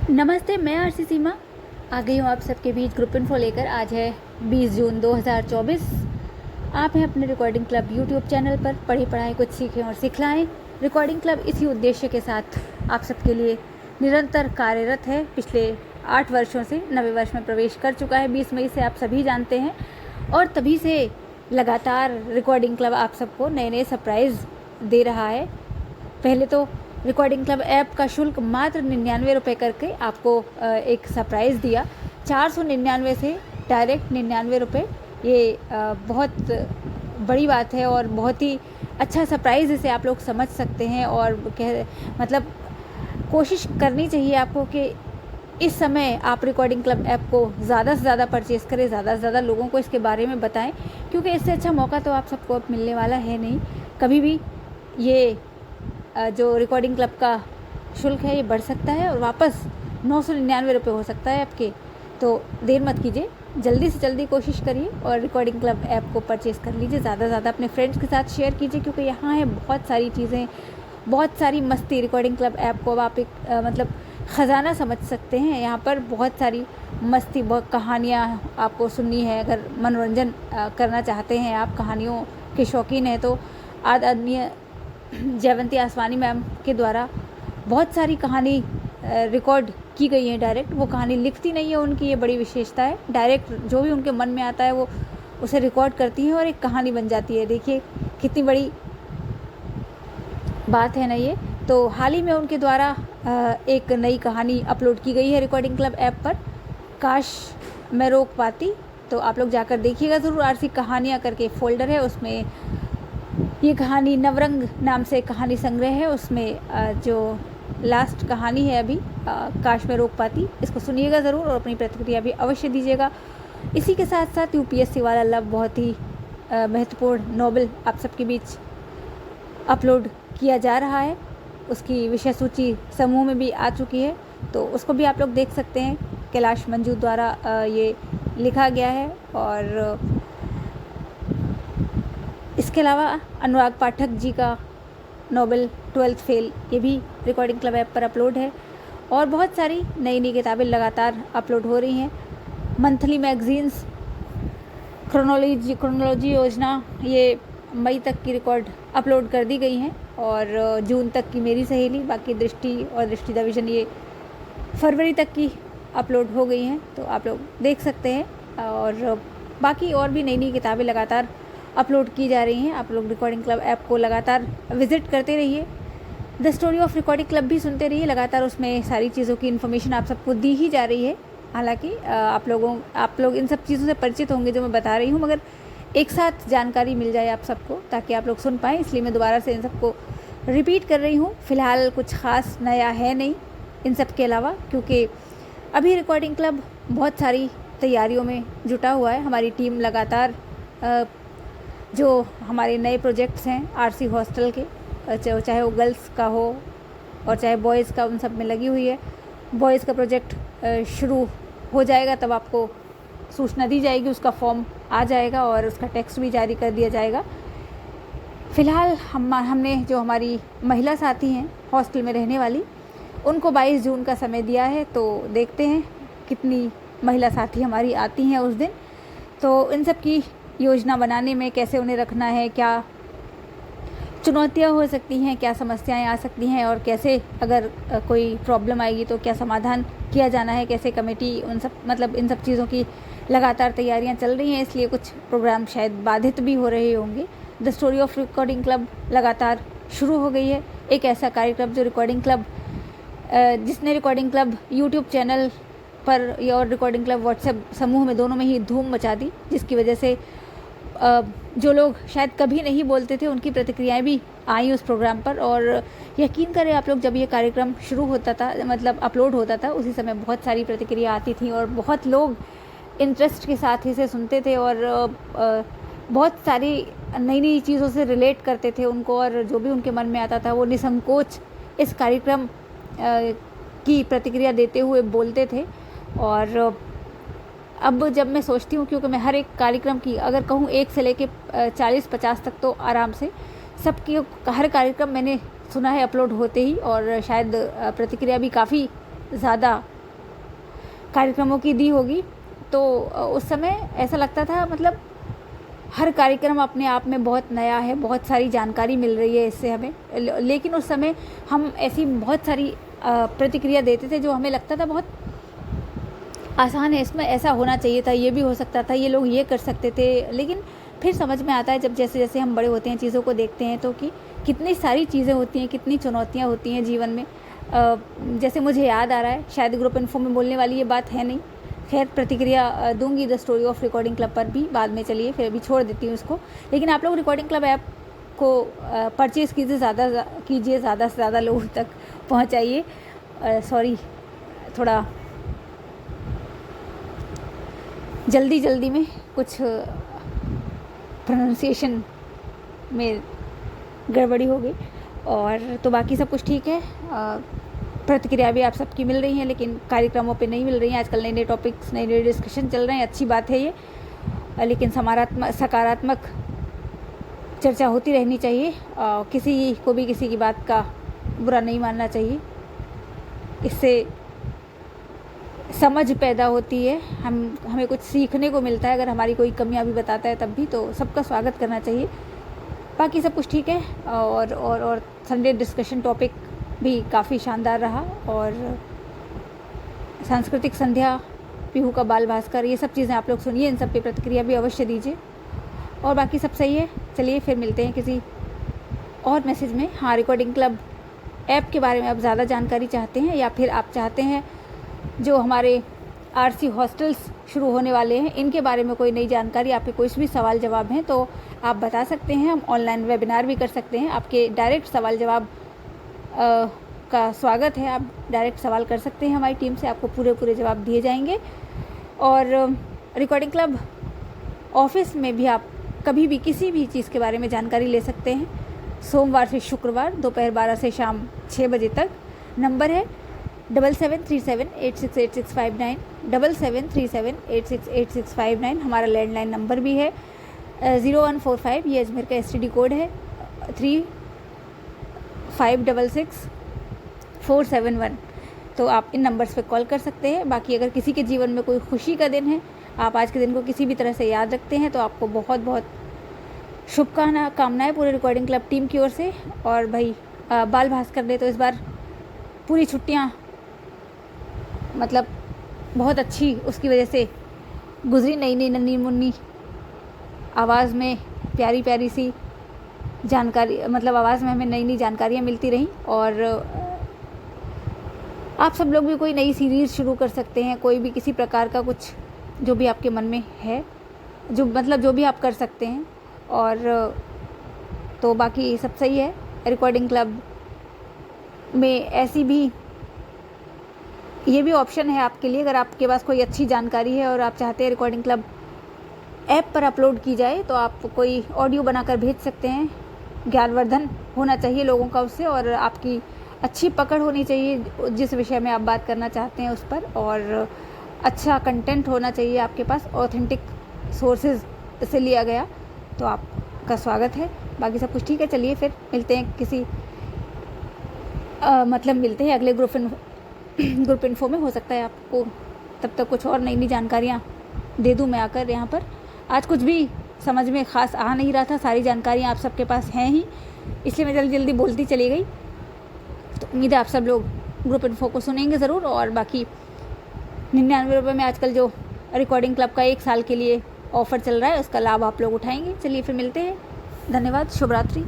नमस्ते, मैं आरसी सीमा आ गई हूँ आप सबके बीच ग्रुप इन्फो लेकर। आज है 20 जून 2024। आप हैं अपने रिकॉर्डिंग क्लब यूट्यूब चैनल पर। पढ़ी पढ़ाई कुछ सीखें और सिखलाएं। रिकॉर्डिंग क्लब इसी उद्देश्य के साथ आप सबके लिए निरंतर कार्यरत है। पिछले 8 वर्षों से 9वें वर्ष में प्रवेश कर चुका है। 20 मई से आप सभी जानते हैं, और तभी से लगातार रिकॉर्डिंग क्लब आप सबको नए नए सरप्राइज़ दे रहा है। पहले तो रिकॉर्डिंग क्लब ऐप का शुल्क मात्र 99 रुपये करके आपको एक सरप्राइज़ दिया। 499 से डायरेक्ट 99 रुपये, ये बहुत बड़ी बात है और बहुत ही अच्छा सरप्राइज़ इसे आप लोग समझ सकते हैं। और मतलब कोशिश करनी चाहिए आपको कि इस समय आप रिकॉर्डिंग क्लब ऐप को ज़्यादा से ज़्यादा परचेज़ करें, ज़्यादा से ज़्यादा लोगों को इसके बारे में बताएं, क्योंकि इससे अच्छा मौका तो आप सबको अब मिलने वाला है नहीं। कभी भी ये जो रिकॉर्डिंग क्लब का शुल्क है ये बढ़ सकता है और वापस 999 रुपये हो सकता है आपके। तो देर मत कीजिए, जल्दी से जल्दी कोशिश करिए और रिकॉर्डिंग क्लब ऐप को परचेज़ कर लीजिए। ज़्यादा से ज़्यादा अपने फ्रेंड्स के साथ शेयर कीजिए, क्योंकि यहाँ है बहुत सारी चीज़ें, बहुत सारी मस्ती। रिकॉर्डिंग क्लब ऐप को अब आप एक मतलब ख़जाना समझ सकते हैं। यहाँ पर बहुत सारी मस्ती, बहुत कहानियाँ आपको सुननी है। अगर मनोरंजन करना चाहते हैं, आप कहानियों के शौकीन हैं, तो आदरणीय जयवंती आसवानी मैम के द्वारा बहुत सारी कहानी रिकॉर्ड की गई है। डायरेक्ट वो कहानी लिखती नहीं है, उनकी ये बड़ी विशेषता है। डायरेक्ट जो भी उनके मन में आता है वो उसे रिकॉर्ड करती हैं और एक कहानी बन जाती है। देखिए कितनी बड़ी बात है ना ये। तो हाल ही में उनके द्वारा एक नई कहानी अपलोड की गई है रिकॉर्डिंग क्लब ऐप पर, काश मैं रोक पाती। तो आप लोग जाकर देखिएगा ज़रूर। आरसी कहानियाँ करके फ़ोल्डर है, उसमें ये कहानी नवरंग नाम से कहानी संग्रह है। उसमें जो लास्ट कहानी है अभी, काश मैं रोक पाती, इसको सुनिएगा ज़रूर और अपनी प्रतिक्रिया भी अवश्य दीजिएगा। इसी के साथ साथ यूपीएससी वाला लव, बहुत ही महत्वपूर्ण नॉवेल आप सबके बीच अपलोड किया जा रहा है। उसकी विषय सूची समूह में भी आ चुकी है, तो उसको भी आप लोग देख सकते हैं। कैलाश मंजू द्वारा ये लिखा गया है। और इसके अलावा अनुराग पाठक जी का नॉवेल 12th फेल, ये भी रिकॉर्डिंग क्लब ऐप पर अपलोड है। और बहुत सारी नई नई किताबें लगातार अपलोड हो रही हैं। मंथली मैगजीन्स, क्रोनोलॉजी योजना, ये मई तक की रिकॉर्ड अपलोड कर दी गई हैं, और जून तक की मेरी सहेली, बाकी दृष्टि और दृष्टि द विजन ये फरवरी तक की अपलोड हो गई हैं। तो आप लोग देख सकते हैं। और बाकी और भी नई नई किताबें लगातार अपलोड की जा रही हैं। आप लोग रिकॉर्डिंग क्लब ऐप को लगातार विज़िट करते रहिए। The story of recording club भी सुनते रहिए। लगातार उसमें सारी चीज़ों की इन्फॉर्मेशन आप सबको दी ही जा रही है। हालांकि आप लोग इन सब चीज़ों से परिचित होंगे जो मैं बता रही हूँ, मगर एक साथ जानकारी मिल जाए आप सबको, ताकि आप लोग सुन पाएँ, इसलिए मैं दोबारा से इन सबको रिपीट कर रही हूँ। फ़िलहाल कुछ ख़ास नया है नहीं इन सब के अलावा, क्योंकि अभी रिकॉर्डिंग क्लब बहुत सारी तैयारियों में जुटा हुआ है। हमारी टीम लगातार जो हमारे नए प्रोजेक्ट्स हैं आरसी हॉस्टल के, चाहे वो गर्ल्स का हो और चाहे बॉयज़ का, उन सब में लगी हुई है। बॉयज़ का प्रोजेक्ट शुरू हो जाएगा तब आपको सूचना दी जाएगी, उसका फॉर्म आ जाएगा और उसका टेक्स्ट भी जारी कर दिया जाएगा। फ़िलहाल हमने जो हमारी महिला साथी हैं हॉस्टल में रहने वाली, उनको 22 जून का समय दिया है। तो देखते हैं कितनी महिला साथी हमारी आती हैं उस दिन। तो इन सब की योजना बनाने में कैसे उन्हें रखना है, क्या चुनौतियाँ हो सकती हैं, क्या समस्याएं आ सकती हैं, और कैसे अगर कोई प्रॉब्लम आएगी तो क्या समाधान किया जाना है, कैसे कमेटी, उन सब मतलब इन सब चीज़ों की लगातार तैयारियां चल रही हैं। इसलिए कुछ प्रोग्राम शायद बाधित भी हो रहे होंगे। The story of recording club लगातार शुरू हो गई है। एक ऐसा कार्यक्रम जो रिकॉर्डिंग क्लब जिसने रिकॉर्डिंग क्लब यूट्यूब चैनल पर और रिकॉर्डिंग क्लब व्हाट्सएप समूह में, दोनों में ही धूम मचा दी, जिसकी वजह से जो लोग शायद कभी नहीं बोलते थे उनकी प्रतिक्रियाएं भी आई उस प्रोग्राम पर। और यकीन करें आप लोग, जब ये कार्यक्रम शुरू होता था, मतलब अपलोड होता था, उसी समय बहुत सारी प्रतिक्रिया आती थी और बहुत लोग इंटरेस्ट के साथ इसे सुनते थे और बहुत सारी नई नई चीज़ों से रिलेट करते थे उनको, और जो भी उनके मन में आता था वो निसंकोच इस कार्यक्रम की प्रतिक्रिया देते हुए बोलते थे। और अब जब मैं सोचती हूँ, क्योंकि मैं हर एक कार्यक्रम की, अगर कहूँ 1 से लेके 40-50 तक, तो आराम से सबकी हर कार्यक्रम मैंने सुना है अपलोड होते ही, और शायद प्रतिक्रिया भी काफ़ी ज़्यादा कार्यक्रमों की दी होगी, तो उस समय ऐसा लगता था मतलब हर कार्यक्रम अपने आप में बहुत नया है, बहुत सारी जानकारी मिल रही है इससे हमें। लेकिन उस समय हम ऐसी बहुत सारी प्रतिक्रिया देते थे जो हमें लगता था बहुत आसान है, इसमें ऐसा होना चाहिए था, ये भी हो सकता था, ये लोग ये कर सकते थे। लेकिन फिर समझ में आता है जब जैसे जैसे हम बड़े होते हैं, चीज़ों को देखते हैं, तो कि कितनी सारी चीज़ें होती हैं, कितनी चुनौतियाँ होती हैं जीवन में। जैसे मुझे याद आ रहा है, शायद ग्रुप इन्फो में बोलने वाली ये बात है नहीं, खैर प्रतिक्रिया दूंगी the story of recording club पर भी बाद में। चलिए फिर अभी छोड़ देती हूँ इसको। लेकिन आप लोग रिकॉर्डिंग क्लब ऐप को परचेज़ कीजिए, ज़्यादा से ज़्यादा लोगों तक पहुँचाइए। सॉरी, थोड़ा जल्दी में कुछ प्रोनाउंसिएशन में गड़बड़ी हो गई, और तो बाकी सब कुछ ठीक है। प्रतिक्रिया भी आप सबकी मिल रही है, लेकिन कार्यक्रमों पे नहीं मिल रही हैं। आजकल नए नए टॉपिक्स, नए नए डिस्कशन चल रहे हैं, अच्छी बात है ये, लेकिन सकारात्मक चर्चा होती रहनी चाहिए। किसी को भी किसी की बात का बुरा नहीं मानना चाहिए, इससे समझ पैदा होती है, हमें कुछ सीखने को मिलता है। अगर हमारी कोई कमियां भी बताता है तब भी, तो सबका स्वागत करना चाहिए। बाकी सब कुछ ठीक है। और संडे डिस्कशन टॉपिक भी काफ़ी शानदार रहा, और सांस्कृतिक संध्या, पीहू का बाल भास्कर, ये सब चीज़ें आप लोग सुनिए, इन सब पे प्रतिक्रिया भी अवश्य दीजिए। और बाकी सब सही है। चलिए फिर मिलते हैं किसी और मैसेज में। हाँ, रिकॉर्डिंग क्लब ऐप के बारे में आप ज़्यादा जानकारी चाहते हैं, या फिर आप चाहते हैं जो हमारे आरसी हॉस्टल्स शुरू होने वाले हैं इनके बारे में कोई नई जानकारी, आपके कोई भी सवाल जवाब हैं तो आप बता सकते हैं। हम ऑनलाइन वेबिनार भी कर सकते हैं। आपके डायरेक्ट सवाल जवाब का स्वागत है, आप डायरेक्ट सवाल कर सकते हैं हमारी टीम से, आपको पूरे जवाब दिए जाएंगे। और रिकॉर्डिंग क्लब ऑफिस में भी आप कभी भी किसी भी चीज़ के बारे में जानकारी ले सकते हैं, सोमवार से शुक्रवार दोपहर 12 से शाम 6 बजे तक। नंबर है 7737868659, 7737868659। हमारा लैंडलाइन नंबर भी है 0145, ये अजमेर का STD कोड है 35664771। तो आप इन नंबर्स पे कॉल कर सकते हैं। बाकी अगर किसी के जीवन में कोई खुशी का दिन है, आप आज के दिन को किसी भी तरह से याद रखते हैं, तो आपको बहुत बहुत शुभकामनाएं पूरे रिकॉर्डिंग क्लब टीम की ओर से। और भाई बाल भास्कर ने तो इस बार पूरी छुट्टियां मतलब बहुत अच्छी उसकी वजह से गुजरी, नई नन्ही मुन्नी आवाज़ में प्यारी प्यारी सी जानकारी, मतलब आवाज़ में हमें नई नई जानकारियाँ मिलती रहीं। और आप सब लोग भी कोई नई सीरीज़ शुरू कर सकते हैं, कोई भी किसी प्रकार का कुछ जो भी आपके मन में है, जो भी आप कर सकते हैं। और तो बाकी सब सही है। रिकॉर्डिंग क्लब में ऐसी भी ये भी ऑप्शन है आपके लिए, अगर आपके पास कोई अच्छी जानकारी है और आप चाहते हैं रिकॉर्डिंग क्लब ऐप पर अपलोड की जाए, तो आप कोई ऑडियो बनाकर भेज सकते हैं। ज्ञानवर्धन होना चाहिए लोगों का उससे, और आपकी अच्छी पकड़ होनी चाहिए जिस विषय में आप बात करना चाहते हैं उस पर, और अच्छा कंटेंट होना चाहिए आपके पास, ऑथेंटिक सोर्सेज से लिया गया, तो आपका स्वागत है। बाकी सब कुछ ठीक है। चलिए फिर मिलते हैं किसी मिलते हैं अगले ग्रुप इन्फो में। हो सकता है आपको तब तक कुछ और नई जानकारियाँ दे दूँ मैं आकर यहाँ पर। आज कुछ भी समझ में ख़ास आ नहीं रहा था, सारी जानकारियाँ आप सबके पास हैं ही, इसलिए मैं जल्दी बोलती चली गई। तो उम्मीद है आप सब लोग ग्रुप इन्फो को सुनेंगे ज़रूर। और बाकी 99 रुपये में आजकल जो रिकॉर्डिंग क्लब का 1 साल के लिए ऑफ़र चल रहा है, उसका लाभ आप लोग उठाएंगे। चलिए फिर मिलते हैं। धन्यवाद, शुभ रात्रि।